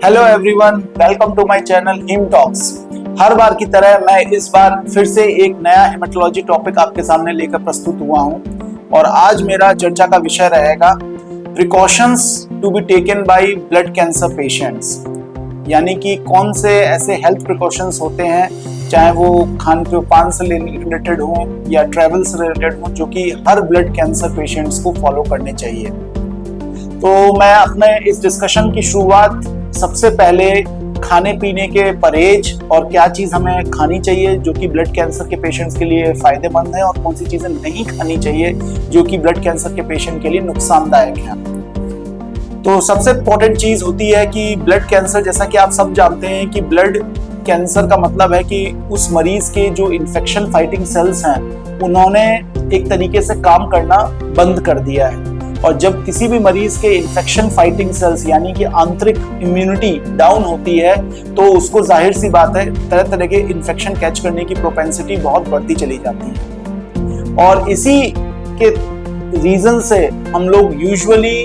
Hello everyone, welcome to my channel him talks. हर बार की तरह मैं इस बार फिर से एक नया हेमेटोलॉजी टॉपिक आपके सामने लेकर प्रस्तुत हुआ हूं और आज मेरा चर्चा का विषय रहेगा precautions to be taken by blood cancer patients. यानी कि कौन से ऐसे हेल्थ प्रिकॉशंस होते हैं, चाहे वो खान पान से रिलेटेड हो या ट्रैवल से रिलेटेड हो, जो कि हर ब्लड कैंसर पेशेंट्स को फॉलो करने चाहिए। तो मैं अपने इस डिस्कशन की शुरुआत सबसे पहले खाने पीने के परहेज और क्या चीज हमें खानी चाहिए जो कि ब्लड कैंसर के पेशेंट्स के लिए फायदेमंद है और कौन सी चीजें नहीं खानी चाहिए जो कि ब्लड कैंसर के पेशेंट के लिए नुकसानदायक है। तो सबसे इम्पोर्टेंट चीज होती है कि ब्लड कैंसर, जैसा कि आप सब जानते हैं कि ब्लड कैंसर का मतलब है कि उस मरीज के जो इन्फेक्शन फाइटिंग सेल्स हैं उन्होंने एक तरीके से काम करना बंद कर दिया है। और जब किसी भी मरीज के इन्फेक्शन फाइटिंग सेल्स यानी कि आंतरिक इम्यूनिटी डाउन होती है तो उसको जाहिर सी बात है तरह तरह के इन्फेक्शन कैच करने की प्रोपेंसिटी बहुत बढ़ती चली जाती है। और इसी के रीजन से हम लोग यूजुअली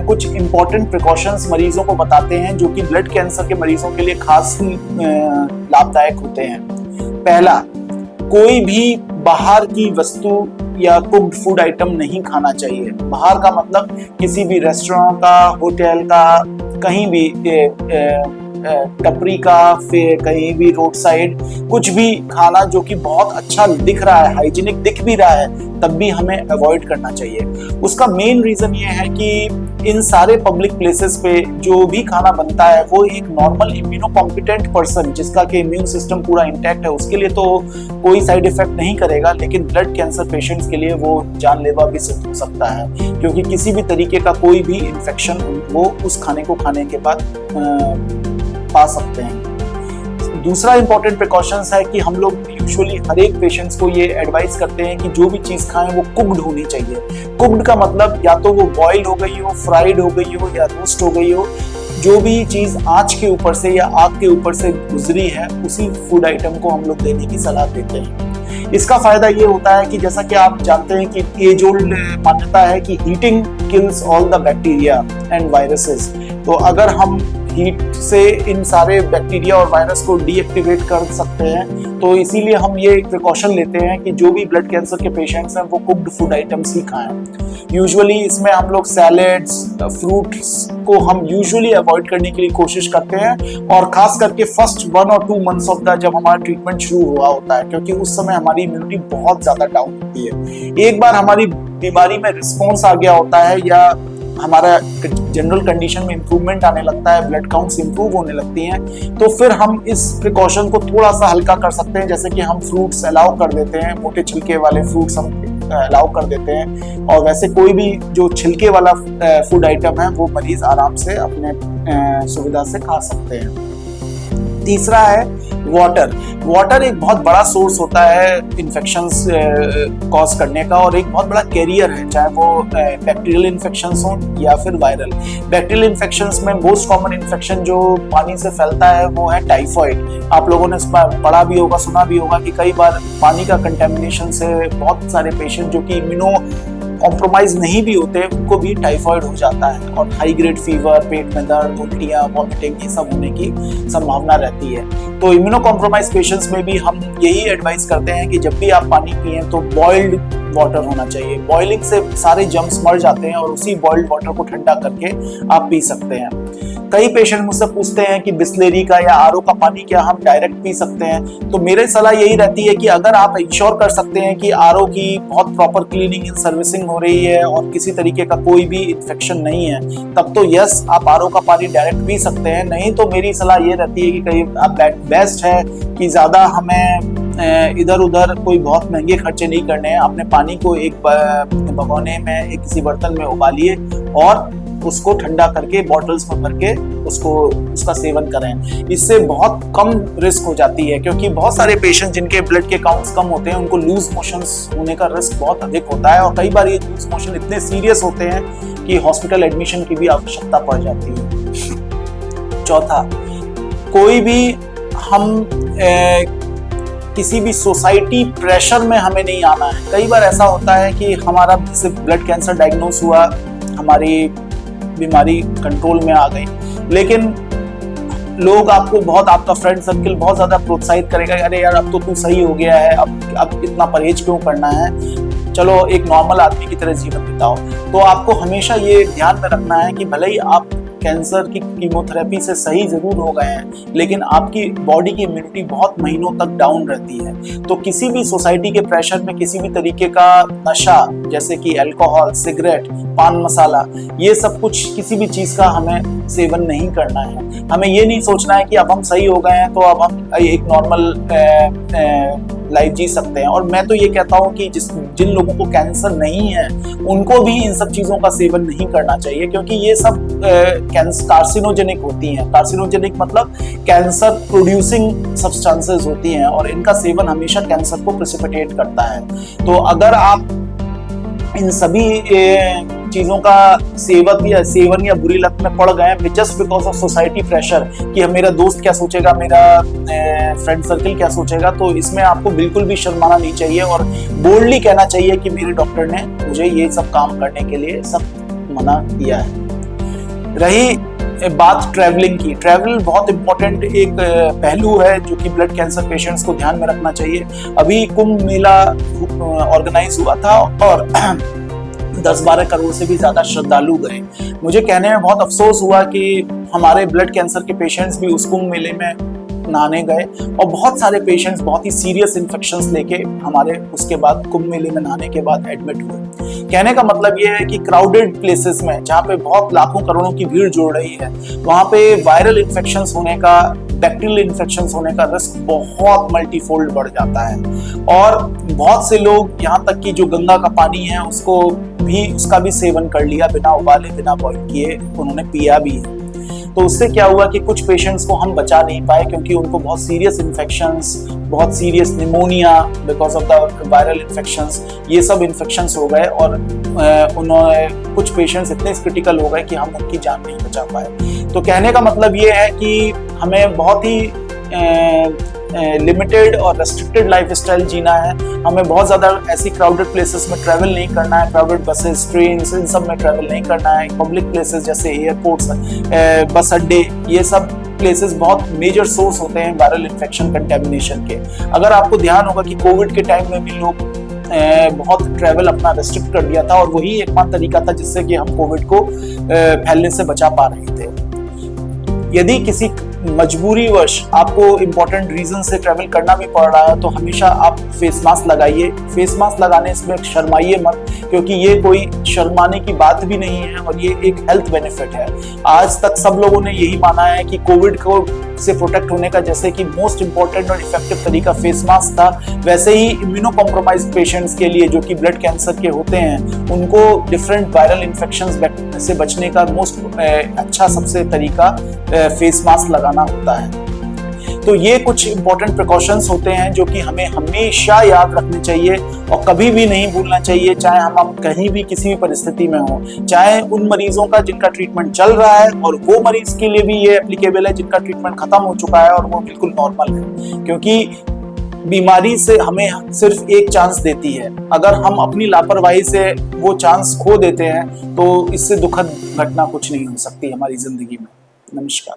कुछ इंपॉर्टेंट प्रिकॉशंस मरीजों को बताते हैं जो कि ब्लड कैंसर के मरीजों के लिए खास लाभदायक होते हैं। पहला, कोई भी बाहर की वस्तु या कुक्ड फूड आइटम नहीं खाना चाहिए। बाहर का मतलब किसी भी रेस्टोरेंट का, होटल का, कहीं भी टपरी का, फिर कहीं भी रोड साइड कुछ भी खाना जो कि बहुत अच्छा दिख रहा है, हाइजीनिक दिख भी रहा है, तब भी हमें अवॉइड करना चाहिए। उसका मेन रीजन ये है कि इन सारे पब्लिक प्लेसेस पे जो भी खाना बनता है वो एक नॉर्मल इम्यूनो कॉम्पिटेंट पर्सन जिसका कि इम्यून सिस्टम पूरा इंटैक्ट है उसके लिए तो कोई साइड इफेक्ट नहीं करेगा, लेकिन ब्लड कैंसर पेशेंट्स के लिए वो जानलेवा भी सिद्ध हो सकता है क्योंकि किसी भी तरीके का कोई भी इन्फेक्शन वो उस खाने को खाने के बाद पा सकते हैं। दूसरा इंपॉर्टेंट प्रिकॉशंस है कि हम लोग यूजुअली हर एक पेशेंट्स को ये एडवाइस करते हैं कि जो भी चीज खाएं वो कुक्ड होनी चाहिए। कुक्ड का मतलब या तो वो बॉयल हो गई हो, फ्राइड हो गई हो या रोस्ट हो गई हो। जो भी चीज आंच के ऊपर से या आग के ऊपर से गुजरी है उसी फूड आइटम को हम लोग देने की सलाह देते हैं। इसका फायदा ये होता है कि जैसा कि आप जानते हैं कि एज ओल्ड मान्यता है कि heating kills all the bacteria and viruses. तो अगर हम हीट से इन सारे बैक्टीरिया और वायरस को डीएक्टिवेट कर सकते हैं तो इसीलिए हम ये एक प्रिकॉशन लेते हैं कि जो भी ब्लड कैंसर के पेशेंट्स हैं वो कुक्ड फूड आइटम्स ही खाएं। यूजुअली इसमें हम लोग सैलेड्स, फ्रूट्स को हम यूजुअली अवॉइड करने के लिए कोशिश करते हैं और खास करके फर्स्ट 1 और 2 मंथ्स ऑफ द जब हमारा ट्रीटमेंट शुरू हुआ होता है क्योंकि उस समय हमारी इम्यूनिटी बहुत ज्यादा डाउन होती है। एक बार हमारी बीमारी में रिस्पॉन्स आ गया होता है या हमारा जनरल कंडीशन में इंप्रूवमेंट आने लगता है, ब्लड काउंट्स इंप्रूव होने लगती हैं, तो फिर हम इस प्रिकॉशन को थोड़ा सा हल्का कर सकते हैं। जैसे कि हम फ्रूट्स अलाउ कर देते हैं, मोटे छिलके वाले फ्रूट्स हम अलाउ कर देते हैं और वैसे कोई भी जो छिलके वाला फूड आइटम है वो मरीज आराम से अपने सुविधा से खा सकते हैं। तीसरा है वाटर। वाटर एक बहुत बड़ा सोर्स होता है इन्फेक्शंस कॉज करने का और एक बहुत बड़ा कैरियर है, चाहे वो बैक्टीरियल इन्फेक्शंस हो या फिर वायरल। बैक्टीरियल इन्फेक्शंस में मोस्ट कॉमन इन्फेक्शन जो पानी से फैलता है वो है टाइफॉइड। आप लोगों ने पढ़ा भी होगा, सुना भी होगा कि कई बार पानी का कंटेमिनेशन से बहुत सारे पेशेंट जो कि इम्यूनो कॉम्प्रोमाइज नहीं भी होते उनको भी टाइफॉइड हो जाता है और हाई ग्रेड फीवर, पेट में दर्द, उल्टियां, वॉमिटिंग ये सब होने की संभावना रहती है। तो इम्यूनो कॉम्प्रोमाइज पेशेंट्स में भी हम यही एडवाइस करते हैं कि जब भी आप पानी पिएं तो बॉइल्ड वाटर होना चाहिए। बॉइलिंग से सारे जर्म्स मर जाते हैं और उसी बॉइल्ड वाटर को ठंडा करके आप पी सकते हैं। कई पेशेंट मुझसे पूछते हैं कि बिस्लेरी का या आरओ का पानी क्या हम डायरेक्ट पी सकते हैं, तो मेरी सलाह यही रहती है कि अगर आप इंश्योर कर सकते हैं कि आरओ की बहुत प्रॉपर क्लीनिंग एंड सर्विसिंग हो रही है और किसी तरीके का कोई भी इन्फेक्शन नहीं है तब तो यस आप आरओ का पानी डायरेक्ट पी सकते हैं। नहीं तो मेरी सलाह ये रहती है कि कहीं आप बेस्ट है कि ज्यादा हमें इधर उधर कोई बहुत महंगे खर्चे नहीं करने हैं। अपने पानी को एक भगोने में एक किसी बर्तन में उबालिए और उसको ठंडा करके बॉटल्स में भर के उसका सेवन करें। इससे बहुत कम रिस्क हो जाती है क्योंकि बहुत सारे पेशेंट जिनके ब्लड के काउंट्स कम होते हैं उनको लूज मोशंस होने का रिस्क बहुत अधिक होता है और कई बार ये लूज मोशन इतने सीरियस होते हैं कि हॉस्पिटल एडमिशन की भी आवश्यकता पड़ जाती है। चौथा, कोई भी हम किसी भी सोसाइटी प्रेशर में हमें नहीं आना है। कई बार ऐसा होता है कि हमारा जैसे ब्लड कैंसर डायग्नोस हुआ, हमारी बीमारी कंट्रोल में आ गई, लेकिन लोग आपको बहुत, आपका फ्रेंड सर्किल बहुत ज्यादा प्रोत्साहित करेगा, अरे यार अब तो तू सही हो गया है, अब इतना परहेज क्यों करना है, चलो एक नॉर्मल आदमी की तरह जीवन बिताओ। तो आपको हमेशा ये ध्यान में रखना है कि भले ही आप कैंसर की कीमोथेरेपी से सही जरूर हो गए हैं, लेकिन आपकी बॉडी की इम्यूनिटी बहुत महीनों तक डाउन रहती है। तो किसी भी सोसाइटी के प्रेशर में किसी भी तरीके का नशा, जैसे कि अल्कोहल, सिगरेट, पान मसाला, ये सब कुछ किसी भी चीज का हमें सेवन नहीं करना है। हमें ये नहीं सोचना है कि अब हम सही हो गए हैं तो अब हम एक नॉर्मल लाइफ जी सकते हैं। और मैं तो ये कहता हूँ कि जिन लोगों को कैंसर नहीं है उनको भी इन सब चीजों का सेवन नहीं करना चाहिए, क्योंकि ये सब कार्सिनोजेनिक होती हैं। कार्सिनोजेनिक मतलब कैंसर प्रोड्यूसिंग सब्सटेंसेस होती हैं, और इनका सेवन हमेशा कैंसर को प्रेसिपिटेट करता है। तो अगर आप इन सभी चीजों का सेवन या बुरी लत में पड़ गए just because of society pressure कि मेरा दोस्त क्या सोचेगा, मेरा फ्रेंड सर्किल क्या सोचेगा, तो इसमें आपको बिल्कुल भी शर्माना नहीं चाहिए और बोल्डली कहना चाहिए कि मेरे डॉक्टर ने मुझे ये सब काम करने के लिए सब मना किया है। रही बात ट्रैवलिंग की, ट्रैवल बहुत इंपॉर्टेंट एक पहलू है जो कि ब्लड कैंसर पेशेंट्स को ध्यान में रखना चाहिए। अभी कुंभ मेला ऑर्गेनाइज हुआ था और 10-12 करोड़ से भी ज्यादा श्रद्धालु गए। मुझे कहने में बहुत अफसोस हुआ कि हमारे ब्लड कैंसर के पेशेंट्स भी उस कुंभ मेले में नहाने गए, और बहुत सारे पेशेंट्स बहुत ही सीरियस इन्फेक्शंस लेके हमारे उसके बाद कुंभ मेले में नहाने के बाद एडमिट हुए। कहने का मतलब ये है कि क्राउडेड प्लेसेस में जहाँ पे बहुत लाखों करोड़ों की भीड़ जुड़ रही है, वहाँ पे वायरल इन्फेक्शंस होने का, बैक्टीरियल इन्फेक्शंस होने का रिस्क बहुत मल्टीफोल्ड बढ़ जाता है। और बहुत से लोग यहाँ तक कि जो गंगा का पानी है उसका भी सेवन कर लिया, बिना उबाले बिना बॉईल किए उन्होंने पिया भी है। तो उससे क्या हुआ कि कुछ पेशेंट्स को हम बचा नहीं पाए, क्योंकि उनको बहुत सीरियस इन्फेक्शंस, बहुत serious pneumonia because of the viral infections, ये सब इन्फेक्शंस हो गए, और उन्होंने कुछ पेशेंट्स इतने क्रिटिकल हो गए कि हम उनकी जान नहीं बचा पाए। तो कहने का मतलब ये है कि हमें बहुत ही लिमिटेड और रेस्ट्रिक्टेड लाइफस्टाइल जीना है। हमें बहुत ज़्यादा ऐसी क्राउडेड प्लेसेस में ट्रैवल नहीं करना है, क्राउडेड बसेस, ट्रेन, इन सब में ट्रैवल नहीं करना है। पब्लिक प्लेसेस जैसे एयरपोर्ट्स, बस अड्डे, ये सब प्लेसेस बहुत मेजर सोर्स होते हैं वायरल इन्फेक्शन कंटेमिनेशन के। अगर आपको ध्यान होगा कि कोविड के टाइम में भी लोग बहुत ट्रैवल अपना रेस्ट्रिक्ट कर दिया था, और वही एकमात्र तरीका था जिससे कि हम कोविड को फैलने से बचा पा रहे थे। यदि किसी मजबूरीवश आपको इंपॉर्टेंट रीजन से ट्रैवल करना भी पड़ रहा है तो हमेशा आप फेस मास्क लगाइए। फेस मास्क लगाने में शर्माइए मत, क्योंकि ये कोई शर्माने की बात भी नहीं है और ये एक हेल्थ बेनिफिट है। आज तक सब लोगों ने यही माना है कि कोविड को से प्रोटेक्ट होने का जैसे कि मोस्ट इंपॉर्टेंट और इफेक्टिव तरीका फेस मास्क था, वैसे ही इम्यूनो कॉम्प्रोमाइज्ड पेशेंट्स के लिए जो कि ब्लड कैंसर के होते हैं, उनको डिफरेंट वायरल इन्फेक्शंस से बचने का मोस्ट अच्छा सबसे तरीका फेस मास्क लगाना होता है। तो ये कुछ इंपॉर्टेंट प्रिकॉशंस होते हैं जो कि हमें हमेशा याद रखने चाहिए और कभी भी नहीं भूलना चाहिए, चाहे हम कहीं भी किसी भी परिस्थिति में हो। चाहे उन मरीजों का जिनका ट्रीटमेंट चल रहा है, और वो मरीज के लिए भी ये एप्लीकेबल है जिनका ट्रीटमेंट खत्म हो चुका है और वो बिल्कुल नॉर्मल है, क्योंकि बीमारी से हमें सिर्फ एक चांस देती है। अगर हम अपनी लापरवाही से वो चांस खो देते हैं तो इससे दुखद घटना कुछ नहीं हो सकती हमारी जिंदगी में। नमस्कार।